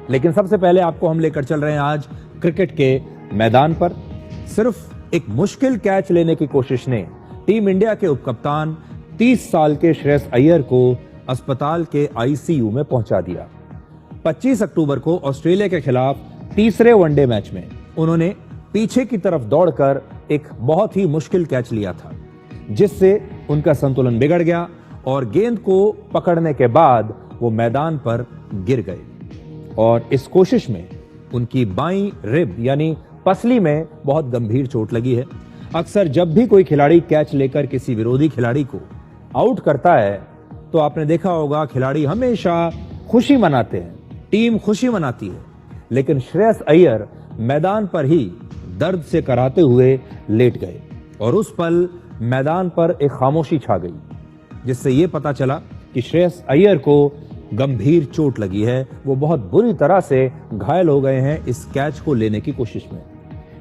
लेकिन सबसे पहले आपको हम लेकर चल रहे हैं आज क्रिकेट के मैदान पर। सिर्फ एक मुश्किल कैच लेने की कोशिश ने टीम इंडिया के उपकप्तान 30 साल के श्रेयस अय्यर को अस्पताल के आईसीयू में पहुंचा दिया। 25 अक्टूबर को ऑस्ट्रेलिया के खिलाफ तीसरे वनडे मैच में उन्होंने पीछे की तरफ दौड़कर एक बहुत ही मुश्किल कैच लिया था, जिससे उनका संतुलन बिगड़ गया और गेंद को पकड़ने के बाद वो मैदान पर गिर गए और इस कोशिश में उनकी बाईं रिब यानी पसली में बहुत गंभीर चोट लगी है। अक्सर जब भी कोई खिलाड़ी कैच लेकर किसी विरोधी खिलाड़ी को आउट करता है तो आपने देखा होगा खिलाड़ी हमेशा खुशी मनाते हैं, टीम खुशी मनाती है, लेकिन श्रेयस अय्यर मैदान पर ही दर्द से कराते हुए लेट गए और उस पल मैदान पर एक खामोशी छा गई, जिससे यह पता चला कि श्रेयस अय्यर को गंभीर चोट लगी है। वो बहुत बुरी तरह से घायल हो गए हैं इस कैच को लेने की कोशिश में।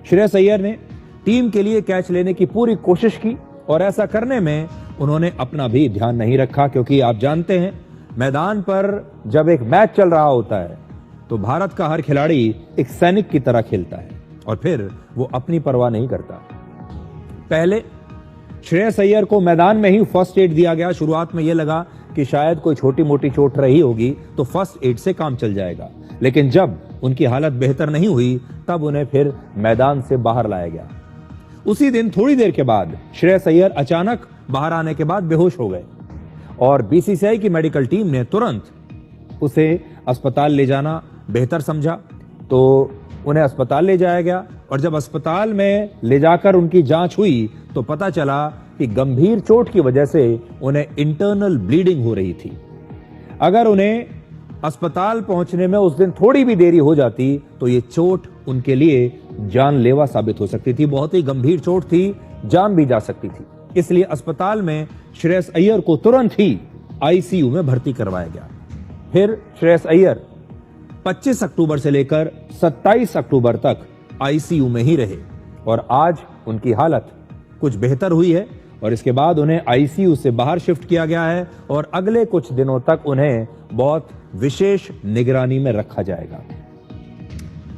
श्रेयस अय्यर ने टीम के लिए कैच लेने की पूरी कोशिश की और ऐसा करने में उन्होंने अपना भी ध्यान नहीं रखा, क्योंकि आप जानते हैं मैदान पर जब एक मैच चल रहा होता है तो भारत का हर खिलाड़ी एक सैनिक की तरह खेलता है और फिर वो अपनी परवाह नहीं करता। पहले श्रेयस अय्यर को मैदान में ही फर्स्ट एड दिया गया। शुरुआत में यह लगा कि शायद कोई छोटी मोटी चोट रही होगी तो फर्स्ट एड से काम चल जाएगा, लेकिन जब उनकी हालत बेहतर नहीं हुई तब उन्हें फिर मैदान से बाहर लाया गया। उसी दिन थोड़ी देर के बाद श्रेयस अय्यर अचानक बाहर आने के बाद बेहोश हो गए और बीसीसीआई की मेडिकल टीम ने तुरंत उसे अस्पताल ले जाना बेहतर समझा, तो उन्हें अस्पताल ले जाया गया और जब अस्पताल में ले जाकर उनकी जांच हुई तो पता चला कि गंभीर चोट की वजह से उन्हें इंटरनल ब्लीडिंग हो रही थी। अगर उन्हें अस्पताल पहुंचने में उस दिन थोड़ी भी देरी हो जाती तो ये चोट उनके लिए जानलेवा साबित हो सकती थी। बहुत ही गंभीर चोट थी, जान भी जा सकती थी। इसलिए अस्पताल में श्रेयस अय्यर को तुरंत ही आईसीयू में भर्ती करवाया गया। फिर श्रेयस अय्यर 25 अक्टूबर से लेकर 27 अक्टूबर तक आईसीयू में ही रहे और आज उनकी हालत कुछ बेहतर हुई है और इसके बाद उन्हें आईसीयू से बाहर शिफ्ट किया गया है और अगले कुछ दिनों तक उन्हें बहुत विशेष निगरानी में रखा जाएगा।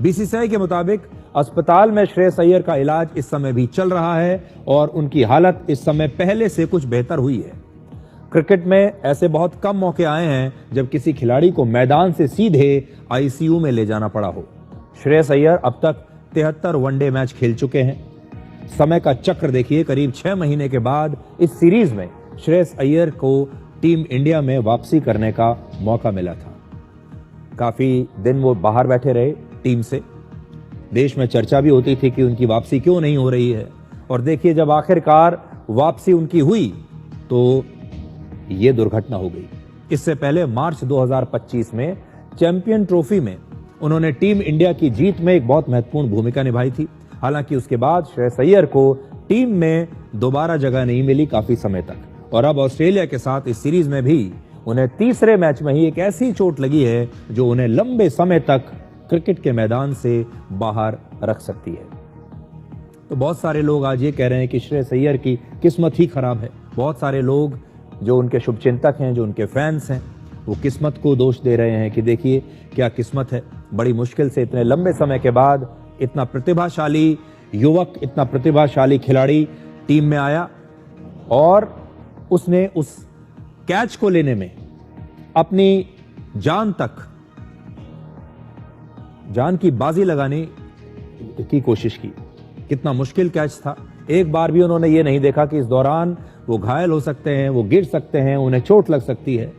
बीसीसीआई के मुताबिक अस्पताल में श्रेयस अय्यर का इलाज इस समय भी चल रहा है और उनकी हालत इस समय पहले से कुछ बेहतर हुई है। क्रिकेट में ऐसे बहुत कम मौके आए हैं जब किसी खिलाड़ी को मैदान से सीधे आईसीयू में ले जाना पड़ा हो। श्रेयस अय्यर अब तक 73 वनडे मैच खेल चुके हैं। समय का चक्र देखिए, करीब 6 महीने के बाद इस सीरीज में श्रेयस अय्यर को टीम इंडिया में वापसी करने का मौका मिला था। काफी दिन वो बाहर बैठे रहे टीम से। देश में चर्चा भी होती थी कि उनकी वापसी क्यों नहीं हो रही है और देखिए जब आखिरकार वापसी उनकी हुई तो ये दुर्घटना हो गई। इससे पहले मार्च 2025 में चैंपियन ट्रॉफी में उन्होंने टीम इंडिया की जीत में एक बहुत महत्वपूर्ण भूमिका निभाई थी। हालांकि उसके बाद श्रेयस अय्यर को टीम में दोबारा जगह नहीं मिली काफी समय तक और अब ऑस्ट्रेलिया के साथ इस सीरीज में भी उन्हें तीसरे मैच में ही एक ऐसी चोट लगी है जो उन्हें लंबे समय तक क्रिकेट के मैदान से बाहर रख सकती है। तो बहुत सारे लोग आज ये कह रहे हैं कि श्रेयस अय्यर की किस्मत ही खराब है। बहुत सारे लोग जो उनके शुभचिंतक हैं, जो उनके फैंस हैं, वो किस्मत को दोष दे रहे हैं कि देखिए क्या किस्मत है, बड़ी मुश्किल से इतने लंबे समय के बाद इतना प्रतिभाशाली युवक, इतना प्रतिभाशाली खिलाड़ी टीम में आया और उसने उस कैच को लेने में अपनी जान की बाजी लगाने की कोशिश की। कितना मुश्किल कैच था। एक बार भी उन्होंने ये नहीं देखा कि इस दौरान वो घायल हो सकते हैं, वो गिर सकते हैं, उन्हें चोट लग सकती है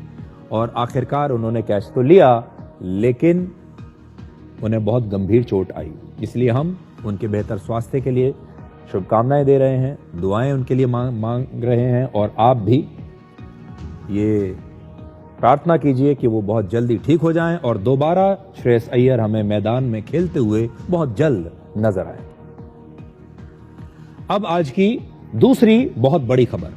और आखिरकार उन्होंने कैच तो लिया लेकिन उन्हें बहुत गंभीर चोट आई। इसलिए हम उनके बेहतर स्वास्थ्य के लिए शुभकामनाएं दे रहे हैं, दुआएं उनके लिए मांग रहे हैं और आप भी ये प्रार्थना कीजिए कि वो बहुत जल्दी ठीक हो जाएं और दोबारा श्रेयस अय्यर हमें मैदान में खेलते हुए बहुत जल्द नजर आए। अब आज की दूसरी बहुत बड़ी खबर।